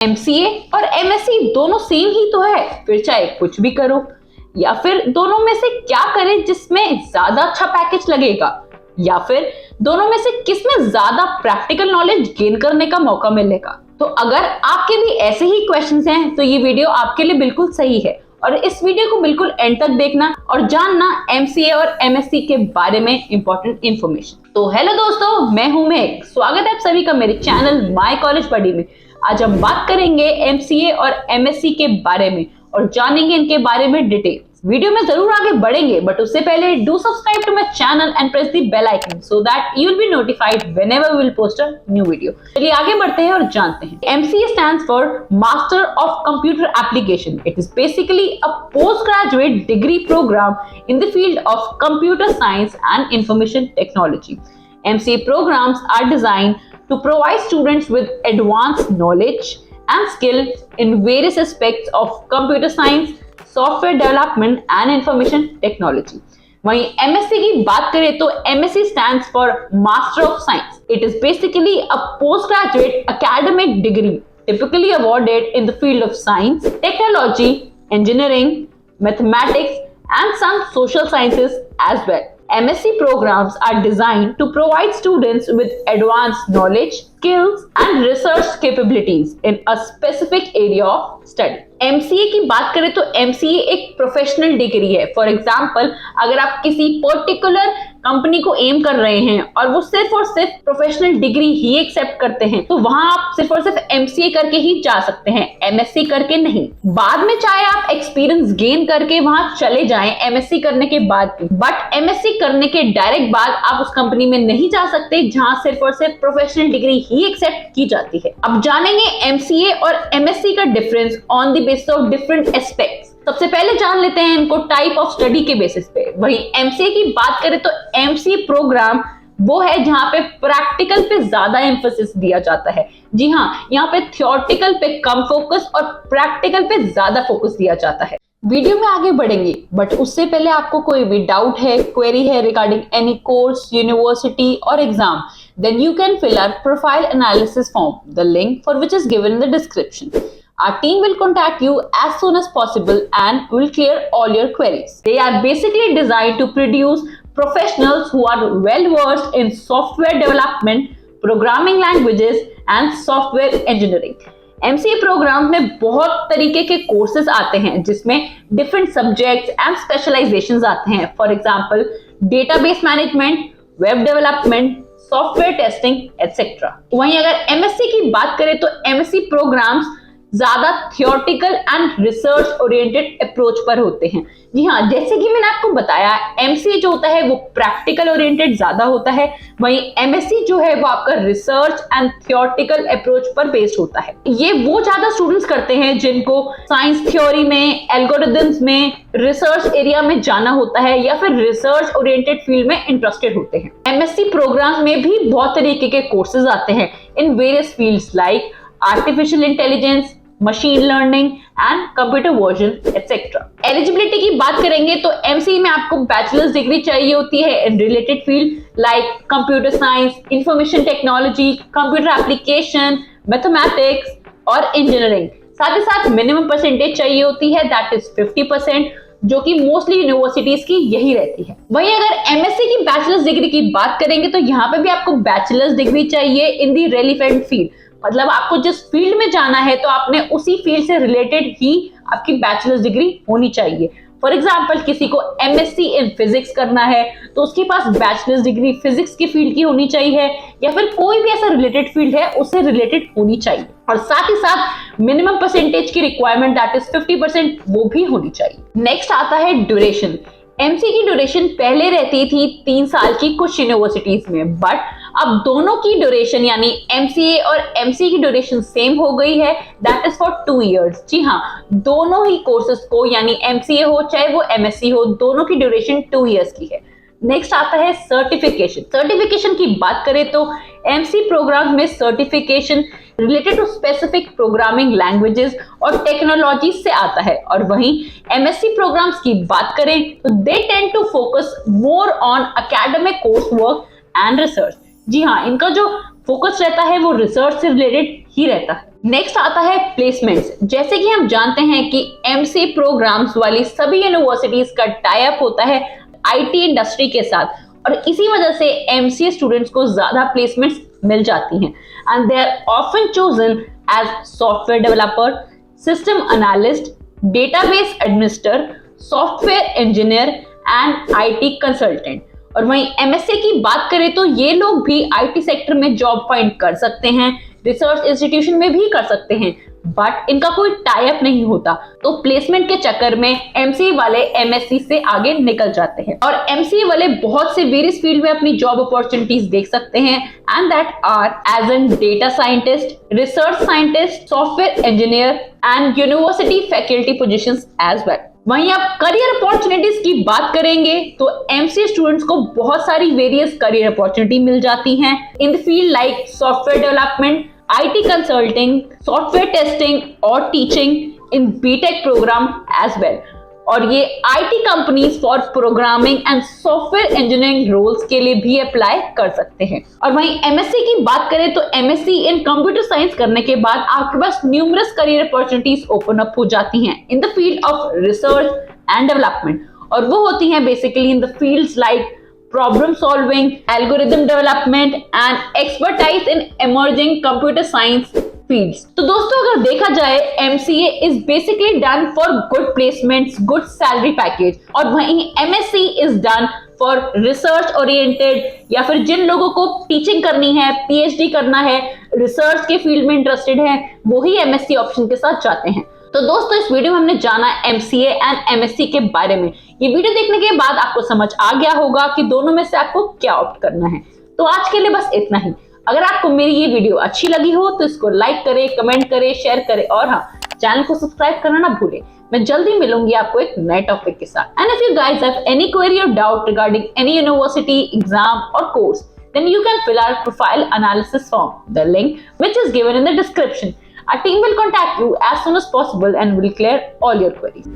MCA और MSc दोनों same ही तो है, फिर चाहे कुछ भी करो। या फिर दोनों में से क्या करें जिसमें ज्यादा अच्छा पैकेज लगेगा, या फिर दोनों में से किसमें ज्यादा प्रैक्टिकल नॉलेज गेन करने का मौका मिलेगा। तो अगर आपके भी ऐसे ही क्वेश्चंस हैं तो ये वीडियो आपके लिए बिल्कुल सही है और इस वीडियो को बिल्कुल एंड तक देखना और जानना एमसीए और एमएससी के बारे में इंपॉर्टेंट इंफॉर्मेशन। तो हेलो दोस्तों, मैं हूं मेघ। स्वागत है आप सभी का मेरे चैनल माय कॉलेज बडी में। आज हम बात करेंगे एमसीए और एमएससी के बारे में और जानेंगे इनके बारे में डिटेल। वीडियो में जरूर आगे बढ़ेंगे, बट उससे पहले do subscribe to my channel and press the bell icon so that you will be notified whenever we will post a new video. चलिए आगे बढ़ते हैं और जानते हैं। MCA stands for master of computer application. It is basically a post graduate degree program in the field of computer science and information technology. MCA programs are designed to provide students with advanced knowledge and skill in various aspects of computer science, software development and information technology. वहीं MSc की बात करें तो MSc stands for Master of Science. It is basically a postgraduate academic degree typically awarded in the field of science, technology, engineering, mathematics and some social sciences as well. MSc programs are designed to provide students with advanced knowledge, skills and research capabilities in a specific area of study. MCA की बात करें तो MCA एक professional degree है। For example, अगर आप किसी particular company को एम कर रहे हैं और वो सिर्फ और सिर्फ प्रोफेशनल डिग्री ही एक्सेप्ट करते हैं तो वहां आप सिर्फ और सिर्फ MCA करके ही जा सकते हैं, MSc करके नहीं। बाद में चाहे आप एक्सपीरियंस गेन करके वहां चले जाएं MSc करने के बाद भी, बट MSc करने के डायरेक्ट बाद आप उस कंपनी में नहीं जा सकते जहां सिर्फ और सिर्फ प्रोफेशनल डिग्री ही एक्सेप्ट की जाती है। अब जानेंगे MCA और MSc का difference on the basis of different aspects. सबसे पहले जान लेते हैं इनको टाइप ऑफ स्टडी के बेसिस पे। वही MCA की बात करें तो MCA प्रोग्राम वो है जहां पे प्रैक्टिकल पे ज्यादा एम्फोसिस दिया जाता है। जी हाँ, यहाँ पे थियोरेटिकल पे कम फोकस और प्रैक्टिकल पे ज्यादा फोकस दिया जाता है। वीडियो में आगे बढ़ेंगे, बट उससे पहले आपको कोई भी डाउट है, क्वेरी है रिगार्डिंग एनी कोर्स, यूनिवर्सिटी और exam, then you can fill our profile analysis form, the link for which is given in the description. Our team will contact you as soon as possible and will clear all your queries. They are basically designed to produce professionals who are well versed in software development, programming languages and software engineering. MCA programme में बहुत तरीके के courses आते हैं जिसमें different subjects and specialisations आते हैं। For example, database management, web development, software testing etcetera. वहीं अगर MSc की बात करें तो MSc प्रोग्राम्स ज्यादा theoretical and research oriented approach पर होते हैं। जी हाँ, जैसे कि मैंने आपको बताया, MCA जो होता है वो प्रैक्टिकल ओरिएंटेड ज्यादा होता है, वहीं MSc जो है वो आपका रिसर्च एंड थियोरेटिकल अप्रोच पर बेस्ड होता है। ये वो ज्यादा स्टूडेंट्स करते हैं जिनको साइंस थ्योरी में, एल्गोरिथम्स में, रिसर्च एरिया में जाना होता है या फिर रिसर्च ओरिएंटेड फील्ड में इंटरेस्टेड होते हैं। MSc प्रोग्राम में भी बहुत तरीके के कोर्सेज आते हैं in various fields like artificial intelligence, machine learning and computer version etcetera. Eligibility की बात करेंगे तो MCA में आपको बैचलर्स डिग्री चाहिए होती है in related field like computer science, information technology, computer application, mathematics और इंजीनियरिंग। साथ ही साथ मिनिमम परसेंटेज चाहिए होती है, दैट इज 50%, जो कि मोस्टली यूनिवर्सिटीज की यही रहती है। वहीं अगर MSc की बैचलर्स डिग्री की बात करेंगे तो यहाँ पे भी आपको बैचलर्स डिग्री चाहिए इन दी रेलिवेंट फील्ड। मतलब आपको जिस फील्ड में जाना है तो आपने उसी फील्ड से रिलेटेड ही आपकी बैचलर्स डिग्री होनी चाहिए। फॉर एग्जाम्पल, किसी को MSc इन फिजिक्स करना है तो उसके पास बैचलर्स डिग्री फिजिक्स की फील्ड की होनी चाहिए या फिर कोई भी ऐसा रिलेटेड फील्ड है उससे रिलेटेड होनी चाहिए। और साथ ही साथ मिनिमम परसेंटेज की रिक्वायरमेंट दैट इज 50% वो भी होनी चाहिए। नेक्स्ट आता है ड्यूरेशन। MCA की ड्यूरेशन पहले रहती थी 3 साल की कुछ यूनिवर्सिटीज में, बट अब दोनों की ड्यूरेशन यानी MCA और MCA की ड्यूरेशन सेम हो गई है, दैट इज फॉर 2 इयर्स। जी हाँ, दोनों ही कोर्सेज को यानी MCA हो चाहे वो MSc हो, दोनों की ड्यूरेशन 2 इयर्स की है। नेक्स्ट आता है सर्टिफिकेशन। सर्टिफिकेशन की बात करें तो MCA प्रोग्राम में certification related to specific programming languages और टेक्नोलॉजी से आता है, और वहीं MSc प्रोग्राम्स की बात करें तो they tend to focus more on academic course work and research. जी हाँ, इनका जो फोकस रहता है वो रिसर्च से रिलेटेड ही रहता है। नेक्स्ट आता है प्लेसमेंट्स। जैसे कि हम जानते हैं कि एमसीए प्रोग्राम्स वाली सभी यूनिवर्सिटीज का टाई अप होता है आईटी इंडस्ट्री के साथ, और इसी वजह से एमसीए स्टूडेंट्स को ज्यादा प्लेसमेंट्स मिल जाती हैं, and they are often chosen as software developer, system analyst, database administrator, software engineer and IT consultant. और वहीं एमएससी की बात करें तो ये लोग भी आईटी सेक्टर में जॉब फाइंड कर सकते हैं, रिसर्च इंस्टीट्यूशन में भी कर सकते हैं, बट इनका कोई टाई अप नहीं होता, तो प्लेसमेंट के चक्कर में एमसीए वाले एमएससी से आगे निकल जाते हैं। और एमसीए वाले बहुत से वेरियस फील्ड में अपनी जॉब अपॉर्चुनिटीज देख सकते हैं, and that are as an data scientist, research scientist, software engineer and university faculty positions as well. वहीं आप करियर अपॉर्चुनिटीज की बात करेंगे तो एमसीए स्टूडेंट्स को बहुत सारी वेरियस करियर अपॉर्चुनिटी मिल जाती हैं in the field like software development, IT consulting, software testing और teaching in BTech program as well. और ये IT companies for programming and software engineering roles के लिए भी अप्लाई कर सकते हैं। और वहीं एमएससी की बात करें तो एमएससी इन कंप्यूटर साइंस करने के बाद आपके पास numerous career opportunities open up हो जाती हैं in the field of research and development, और वो होती हैं basically in the fields like problem solving, algorithm development and expertise in emerging computer science fields। तो दोस्तों अगर देखा जाए MCA is basically done for good placements, good salary package, और वहीं MSc is done for research oriented, या फिर जिन लोगों को टीचिंग करनी है, PhD करना है, रिसर्च के फील्ड में इंटरेस्टेड है, वो ही MSc ऑप्शन के साथ जाते हैं। तो दोस्तों इस वीडियो में हमने जाना MCA एंड MSc के बारे में। ये वीडियो देखने के बाद आपको समझ आ गया होगा कि दोनों में से आपको क्या ऑप्ट करना है। तो आज के लिए बस इतना ही। अगर आपको मेरी ये वीडियो अच्छी लगी हो तो इसको लाइक करें, कमेंट करें, शेयर करें, और हाँ, चैनल को सब्सक्राइब करना ना भूलें। मैं जल्दी मिलूंगी आपको एक नए टॉपिक के साथ। And if you guys have any query or doubt regarding any university, exam or course, then you can fill our profile analysis form, the link which is given in the description. Our team will contact you as soon as possible and will clear all your queries.